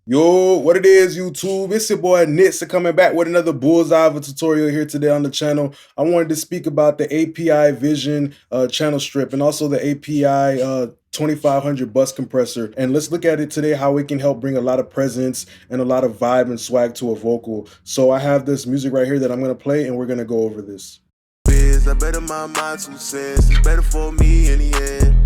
Yo, what it is, YouTube? It's your boy Nitsa coming back with another bullseye of a tutorial here today on the channel. I wanted to speak about the API Vision channel strip and also the API 2500 bus compressor. And let's look at it today, how it can help bring a lot of presence and a lot of vibe and swag to a vocal. So I have this music right here that I'm going to play and we're going to go over this. I better my mind 2 cents. It's better for me in the end.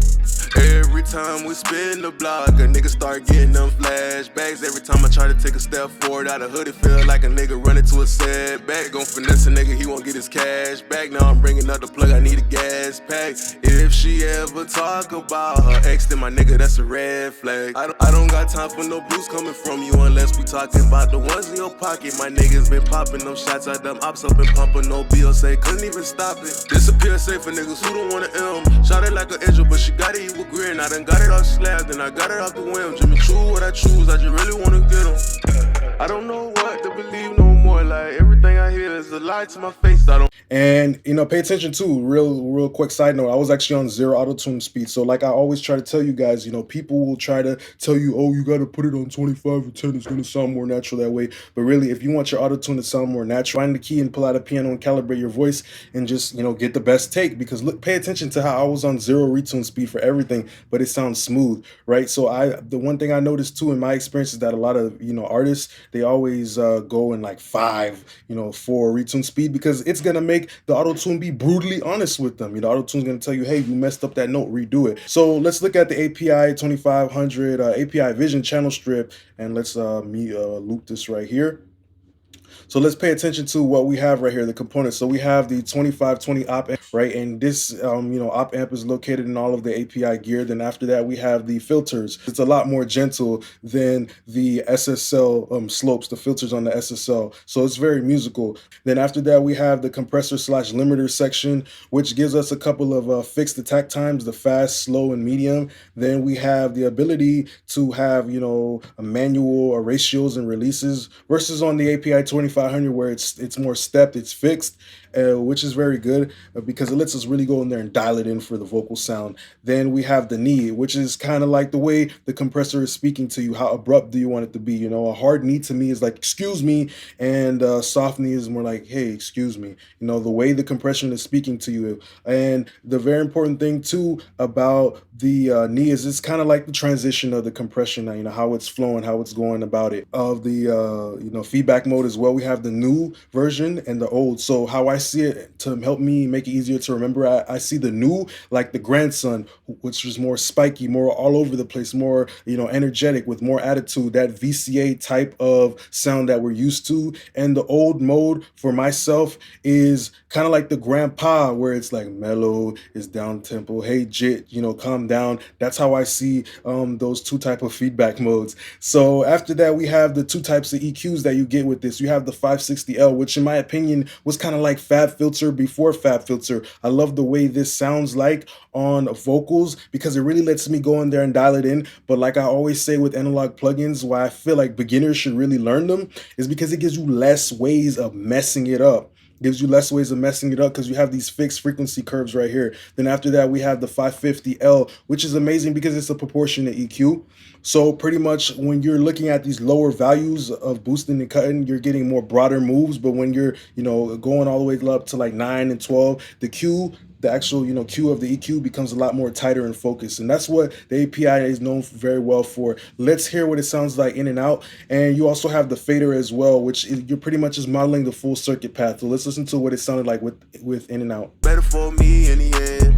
Every time we spin the block, a nigga start getting them flashbacks. Every time I try to take a step forward out of hood, it feel like a nigga running to a setback. Gon' finesse a nigga, he won't get his cash back. Now I'm bringing up the plug, I need a gas pack. If she ever talk about her ex, then my nigga, that's a red flag. I don't got time for no blues coming from you unless we talking about the ones in your pocket. My niggas been popping them shots out them ops up and pumping no bills, say couldn't even stop it. Disappear safe for niggas who don't wanna M. Shot it like an angel, but she got it, you with grin. I done got it off slab, then I got it off the whim. Jimmy Choo, what I choose, I just really wanna get him. I don't know what to believe no more. Like everything I hear is a lie to my face. I don't. And you know, pay attention too. Real quick side note. I was actually on 0 auto-tune speed. So like I always try to tell you guys, you know, people will try to tell you, oh, you got to put it on 25 or 10. It's gonna sound more natural that way. But really, if you want your auto-tune to sound more natural, find the key and pull out a piano and calibrate your voice and just, you know, get the best take. Because look, pay attention to how I was on 0 retune speed for everything, but it sounds smooth, right? So the one thing I noticed too in my experience is that a lot of, you know, artists, they always go in like 5, you know, 4 retune speed, because it's gonna make the auto-tune be brutally honest with them. You know, auto-tune's gonna tell you, hey, you messed up that note, redo it. So let's look at the API 2500 API Vision channel strip, and let's loop this right here. So let's pay attention to what we have right here, the components. So we have the 2520 op amp, right? And this, you know, op amp is located in all of the API gear. Then after that, we have the filters. It's a lot more gentle than the SSL slopes, the filters on the SSL. So it's very musical. Then after that, we have the compressor / limiter section, which gives us a couple of fixed attack times, the fast, slow, and medium. Then we have the ability to have, you know, a manual ratios and releases versus on the API 2500 where it's more stepped, it's fixed, which is very good because it lets us really go in there and dial it in for the vocal sound. Then we have the knee, which is kind of like the way the compressor is speaking to you. How abrupt do you want it to be? You know, a hard knee to me is like, excuse me, and soft knee is more like, hey, excuse me. You know, the way the compression is speaking to you. And the very important thing too about the knee is it's kind of like the transition of the compression, you know, how it's flowing, how it's going about it. Of the, you know, feedback mode as well, we have the new version and the old. So how I see it, to help me make it easier to remember, I see the new like the grandson, which is more spiky, more all over the place, more, you know, energetic with more attitude, that VCA type of sound that we're used to. And the old mode for myself is kind of like the grandpa, where it's like mellow, it's down tempo, hey jit, you know, calm down. That's how I see those 2 type of feedback modes. So after that, we have the 2 types of EQs that you get with this. You have the 560L, which in my opinion was kind of like Fab Filter before Fab Filter. I love the way this sounds like on vocals because it really lets me go in there and dial it in. But like I always say with analog plugins, why I feel like beginners should really learn them is because it gives you less ways of messing it up. Gives you less ways of messing it up because you have these fixed frequency curves right here. Then after that, we have the 550L, which is amazing because it's a proportionate EQ. So pretty much when you're looking at these lower values of boosting and cutting, you're getting more broader moves. But when you're, you know, going all the way up to like 9 and 12, the Q, the actual, you know, Q of the EQ becomes a lot more tighter and focused. And that's what the API is known very well for. Let's hear what it sounds like in and out. And you also have the fader as well, which you're pretty much just modeling the full circuit path. So let's listen to what it sounded like with in and out. Better for me in the end.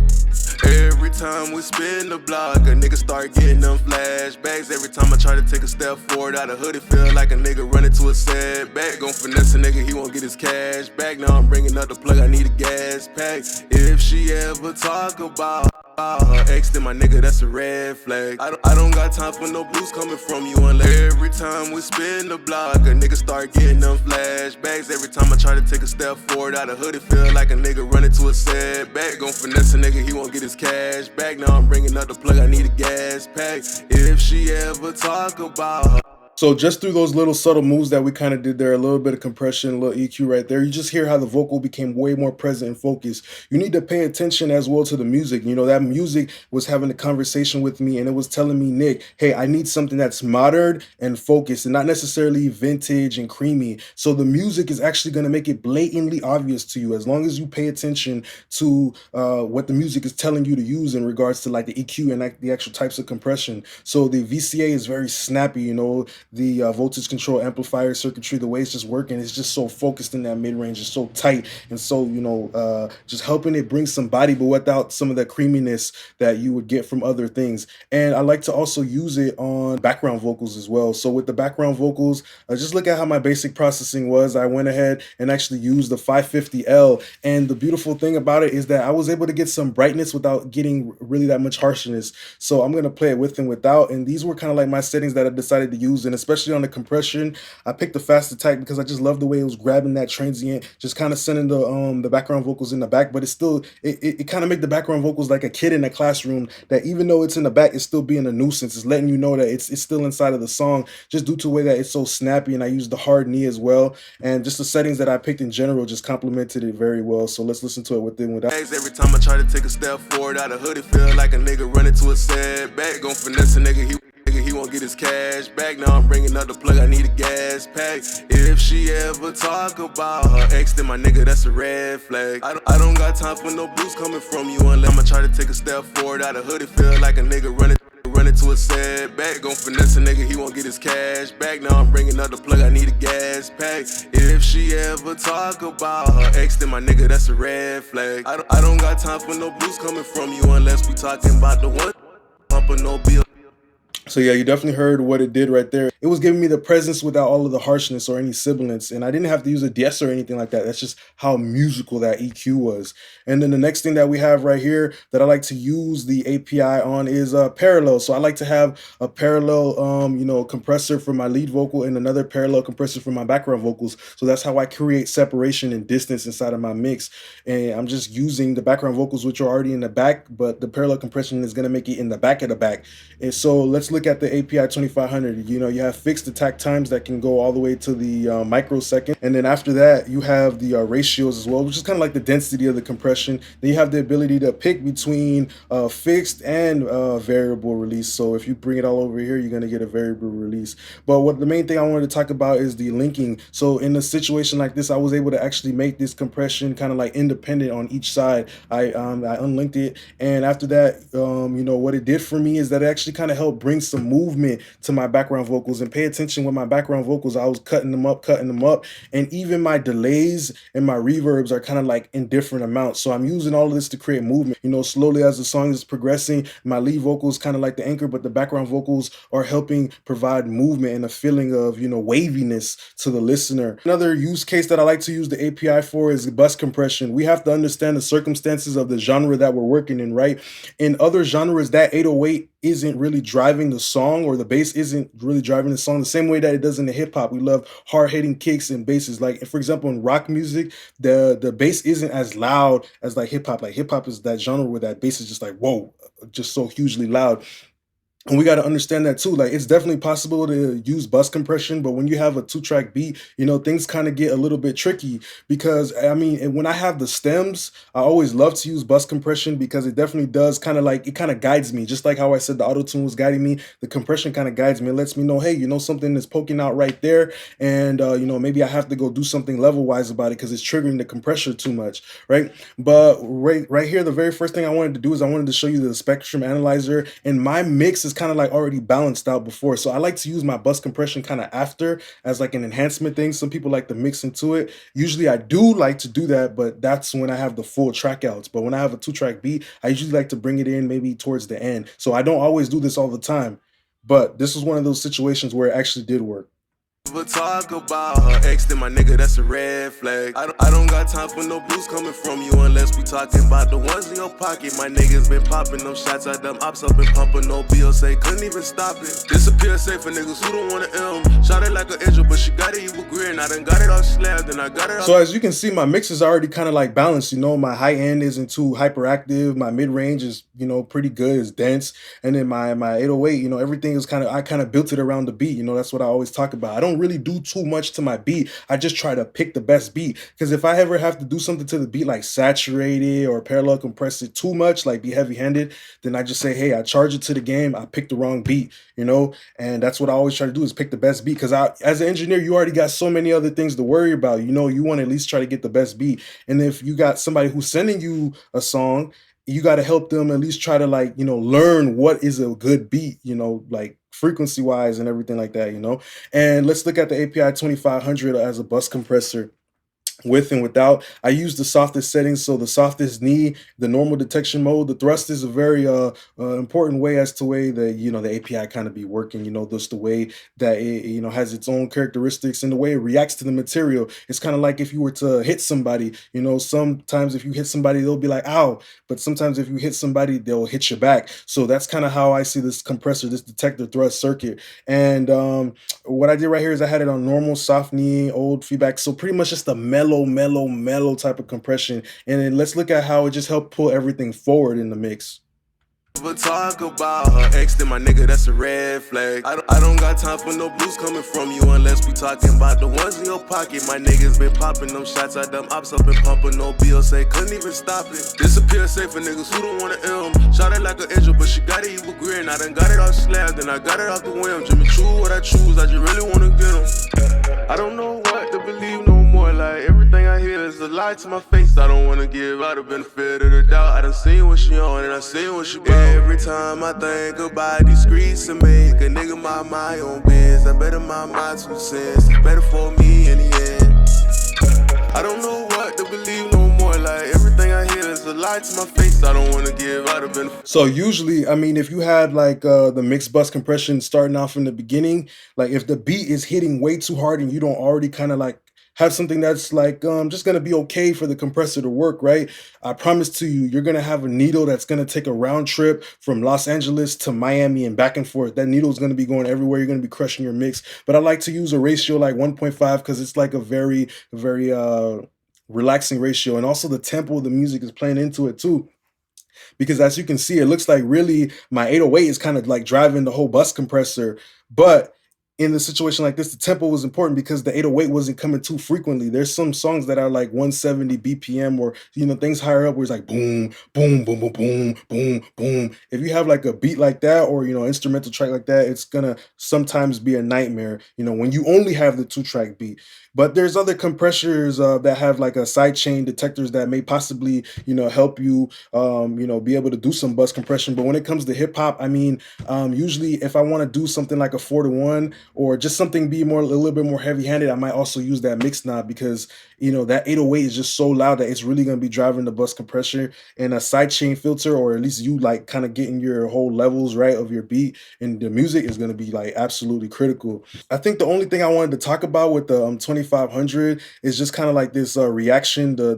Every time we spin the block, a nigga start getting them flashbacks. Every time I try to take a step forward out of hood, it feel like a nigga running to a setback. Gon' finesse a nigga, he won't get his cash back. Now I'm bringing up the plug, I need a gas pack. If she ever talk about her ex, then my nigga, that's a red flag. I don't got time for no blues coming from you unless every time we spin the block, a nigga start getting them flashbacks. Every time I try to take a step forward out of hood, it feel like a nigga running to a setback. Gon' finesse a nigga, he won't get his cash back. Now I'm bringing up the plug, I need a gas pack. If she ever talk about her So just through those little subtle moves that we kind of did there, a little bit of compression, a little EQ right there, you just hear how the vocal became way more present and focused. You need to pay attention as well to the music. You know, that music was having a conversation with me and it was telling me, Nick, hey, I need something that's modern and focused and not necessarily vintage and creamy. So the music is actually going to make it blatantly obvious to you as long as you pay attention to what the music is telling you to use in regards to like the EQ and like the actual types of compression. So the VCA is very snappy, you know, the voltage control amplifier circuitry, the way it's just working, it's just so focused in that mid range, it's so tight, and so just helping it bring some body, but without some of that creaminess that you would get from other things. And I like to also use it on background vocals as well. So with the background vocals, just look at how my basic processing was. I went ahead and actually used the 550L, and the beautiful thing about it is that I was able to get some brightness without getting really that much harshness. So I'm going to play it with and without, and these were kind of like my settings that I decided to use. And especially on the compression, I picked the faster type because I just love the way it was grabbing that transient, just kind of sending the background vocals in the back, but it's still it kind of make the background vocals like a kid in a classroom, that even though it's in the back, it's still being a nuisance. It's letting you know that it's still inside of the song, just due to the way that it's so snappy. And I used the hard knee as well, and just the settings that I picked in general just complemented it very well. So let's listen to it with and without. Every time I try to take a step forward out of hoodie, feel like a nigga running to a setback. Gon' finesse a nigga, he won't get his cash back. Now I'm bringing up the plug, I need a gas pack. If she ever talk about her ex, then my nigga, that's a red flag. I don't got time for no blues coming from you unless I try to take a step forward out of hoodie, feel like a nigga running to a setback. Gon' finesse a nigga, he won't get his cash back. Now I'm bringing up the plug, I need a gas pack. If she ever talk about her ex, then my nigga, that's a red flag. I don't got time for no blues coming from you unless we talking about the one pumping no bill. So yeah, you definitely heard what it did right there. It was giving me the presence without all of the harshness or any sibilance, and I didn't have to use a DS or anything like that. That's just how musical that EQ was. And then the next thing that we have right here that I like to use the API on is parallel. So I like to have a parallel, compressor for my lead vocal and another parallel compressor for my background vocals. So that's how I create separation and distance inside of my mix. And I'm just using the background vocals, which are already in the back, but the parallel compression is going to make it in the back of the back. And so let's look at the API 2500. You know, you have fixed attack times that can go all the way to the microsecond, and then after that you have the ratios as well, which is kind of like the density of the compression. Then you have the ability to pick between fixed and variable release. So if you bring it all over here, you're going to get a variable release. But what the main thing I wanted to talk about is the linking. So in a situation like this, I was able to actually make this compression kind of like independent on each side. I unlinked it, and after that, what it did for me is that it actually kind of helped bring some movement to my background vocals. And pay attention with my background vocals, I was cutting them up, and even my delays and my reverbs are kind of like in different amounts. So I'm using all of this to create movement. You know, slowly as the song is progressing, my lead vocals kind of like the anchor, but the background vocals are helping provide movement and a feeling of, waviness to the listener. Another use case that I like to use the API for is bus compression. We have to understand the circumstances of the genre that we're working in, right? In other genres, that 808 isn't really driving the song, or the bass isn't really driving the song the same way that it does in the hip hop. We love hard hitting kicks and basses. Like, for example, in rock music, the bass isn't as loud as like hip hop. Like hip hop is that genre where that bass is just like, whoa, just so hugely loud. And we got to understand that too. Like, it's definitely possible to use bus compression, but when you have a 2-track beat, things kind of get a little bit tricky. Because I mean, when I have the stems, I always love to use bus compression because it definitely does kind of like, it kind of guides me. Just like how I said the auto tune was guiding me, the compression kind of guides me. It lets me know, hey, something is poking out right there, and maybe I have to go do something level wise about it because it's triggering the compressor too much, right? But right here, the very first thing I wanted to do is I wanted to show you the spectrum analyzer, and my mix is kind of like already balanced out before. So I like to use my bus compression kind of after as like an enhancement thing. Some people like to mix into it. Usually I do like to do that, but that's when I have the full track outs. But when I have a 2-track beat, I usually like to bring it in maybe towards the end. So I don't always do this all the time, but this was one of those situations where it actually did work. Never talk about her ex, then my nigga, that's a red flag. I don't got time for no blues coming from you unless we talking about the ones in your pocket. My niggas been popping them shots at them ops up and pumping no bill, say couldn't even stop it. Disappear safe for niggas who don't wanna shot it like an angel, but she got it, you agree, and I done got it all slabbed, and I got it all. So as you can see, my mix is already kind of like balanced, you know, my high end isn't too hyperactive, my mid range is, you know, pretty good, it's dense, and then my 808, you know, everything is I kind of built it around the beat, you know, that's what I always talk about. I don't really do too much to my beat, I just try to pick the best beat, because if I ever have to do something to the beat like saturate it or parallel compress it too much, like be heavy handed, then I just say, hey, I charge it to the game, I picked the wrong beat, you know, and that's what I always try to do is pick the best beat, because as an engineer, you already got so many other things to worry about, you know, you want to at least try to get the best beat. And if you got somebody who's sending you a song, you got to help them at least try to, like, you know, learn what is a good beat, you know, like frequency wise and everything like that, you know. And let's look at the API 2500 as a bus compressor. With and without, I use the softest settings, so the softest knee, the normal detection mode. The thrust is a very important way as to way that, you know, the API kind of be working, you know, just the way that it, you know, has its own characteristics and the way it reacts to the material. It's kind of like if you were to hit somebody, you know, sometimes if you hit somebody, they'll be like, ow, but sometimes if you hit somebody, they'll hit you back. So that's kind of how I see this compressor, this detector thrust circuit. And what I did right here is I had it on normal, soft knee, old feedback, so pretty much just a mellow type of compression. And then let's look at how it just helped pull everything forward in the mix. Never talk about her ex, then my nigga, that's a red flag. I don't got time for no blues coming from you unless we talking about the ones in your pocket. My niggas been popping them shots at them ops up and pumping no bill, say couldn't even stop it. Disappear safe for niggas who don't wanna shot it like an angel, but she got it, you agree, and I done got it all slabbed, and I got it off the whim. Jimmy True what I choose, I just really wanna get them. I don't know what to believe no more, like everything I hear is a lie to my face. I don't wanna give out the benefit of the doubt. I done seen what she on and I seen what she brought. Every time I think about these streets and make a nigga my own biz, I better mind my 2 cents. It's better for me in the end. I don't know what to believe no more, like everything I hear is a lie to my face. I don't wanna give out a benefit. So usually, I mean, if you had like the mixed bus compression starting off in the beginning, like if the beat is hitting way too hard and you don't already kind of like have something that's like just gonna be okay for the compressor to work, right? I promise to you, you're gonna have a needle that's gonna take a round trip from Los Angeles to Miami and back and forth. That needle is gonna be going everywhere. You're gonna be crushing your mix. But I like to use a ratio like 1.5 because it's like a very relaxing ratio, and also the tempo of the music is playing into it too. Because as you can see, it looks like really my 808 is kind of like driving the whole bus compressor. But in the situation like this, the tempo was important because the 808 wasn't coming too frequently. There's some songs that are like 170 BPM or, you know, things higher up where it's like boom, boom, boom, boom, boom, boom, boom. If you have like a beat like that or, you know, instrumental track like that, it's gonna sometimes be a nightmare, you know, when you only have the 2-track beat. But there's other compressors that have like a side chain detectors that may possibly, you know, help you, you know, be able to do some bus compression. But when it comes to hip hop, I mean, usually if I want to do something like a 4-to-1 or just something be more a little bit more heavy handed, I might also use that mix knob because, you know, that 808 is just so loud that it's really going to be driving the bus compressor. And a sidechain filter, or at least you like kind of getting your whole levels right of your beat and the music, is going to be like absolutely critical. I think the only thing I wanted to talk about with the 2500 is just kind of like this reaction, the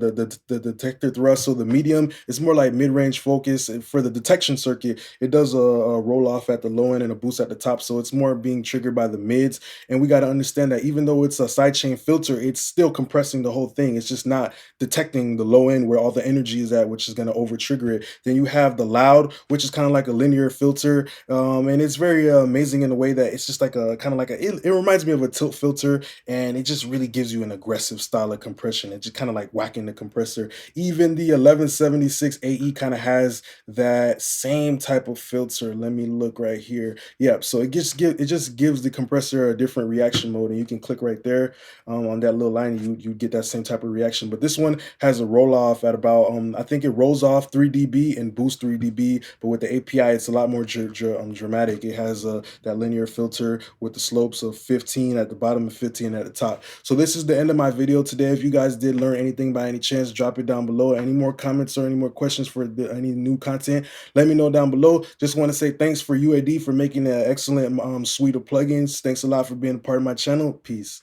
detector thrust. So the medium is more like mid-range focus. And for the detection circuit, it does a roll off at the low end and a boost at the top. So it's more being triggered by the mids. And we got to understand that even though it's a sidechain filter, it's still compressing the whole thing. It's just not detecting the low end where all the energy is at, which is going to over trigger it. Then you have the loud, which is kind of like a linear filter. And it's very amazing in a way that it's just like a kind of like it reminds me of a tilt filter, and it just really gives you an aggressive style of compression. It's just kind of like whacking the compressor. Even the 1176 AE kind of has that same type of filter. Let me look right here. Yep. So it just gives the compressor a different reaction mode, and you can click right there on that little line. You get that same type of reaction. But this one has a roll off at about I think it rolls off 3 dB and boosts 3 dB. But with the API, it's a lot more dramatic. It has that linear filter with the slopes of 15 at the bottom and 15 at the top. So this is the end of my video today. If you guys did learn anything by any chance, drop it down below. Any more comments or any more questions for any new content, let me know down below. Just want to say thanks for UAD for making an excellent suite of plugins. Thanks a lot for being a part of my channel. Peace.